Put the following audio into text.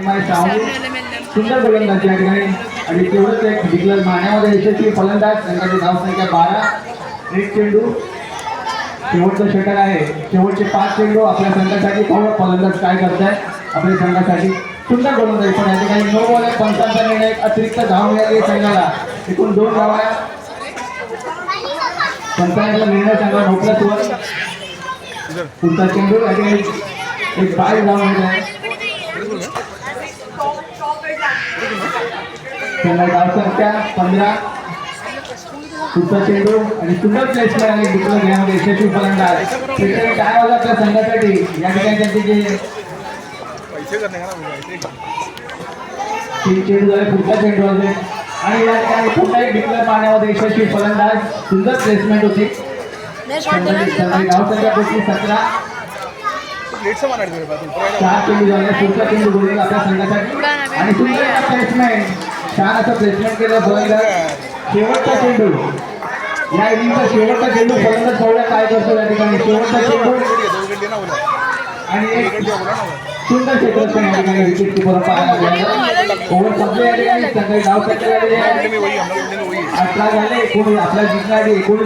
चिन्मय सावंत सुंदर गोलंदाजी या ठिकाणी आणि तेवढंच एक डिक्लेअर मारण्यामध्ये यशस्वी फलंदाज संघाची धावसंख्या 12 एक चेंडू शेवटचं षटक आहे शेवटचे 5 चेंडू आपल्या संघासाठी पाहूया फलंदाज काय करतायत आपल्या संघासाठी सुंदर गोलंदाजी पण या ठिकाणी नो बॉल आहे पंचांचा निर्णय अतिरिक्त धाव मिळाली संघाला एकूण 2 धावा पंचांचा निर्णय संघाला भोगला पुढचा चेंडू या ठिकाणी एक 22 धाव मिळत आहे धावसंख्या 15 पुढचा चेंडू आणि सुंदर प्लेसमेंट आणि डिक्लेअर घेण्यामध्ये यशस्वी फलंदाज काय होतं आपल्या संघासाठी या ठिकाणी त्यांचे जे 3 चेंडू झाले पुढचा चेंडू असेल आणि या ठिकाणी पुन्हा एक डिक्लेअर मारण्यामध्ये यशस्वी फलंदाज सुंदर प्लेसमेंट होती धावसंख्या पुढची 17 4 चेंडू झाले पुढचा चेंडू बोलला आपल्या संघासाठी आणि सुंदर प्लेसमेंट छान असं प्लेसमेंट केलं फलंदाज शेवटचा चेंडू या इनिंगचा शेवटचा चेंडू फलंदाज पाहूया काय करतो या ठिकाणी शेवटचा चेंडू आणि एक सुंदर क्षेत्ररक्षण या ठिकाणी विकेट किपर पाहायला मिळालं ओव्हर संपले या ठिकाणी संघाची धाव संख्या 18 झाले आपल्या जिंकण्यासाठी 19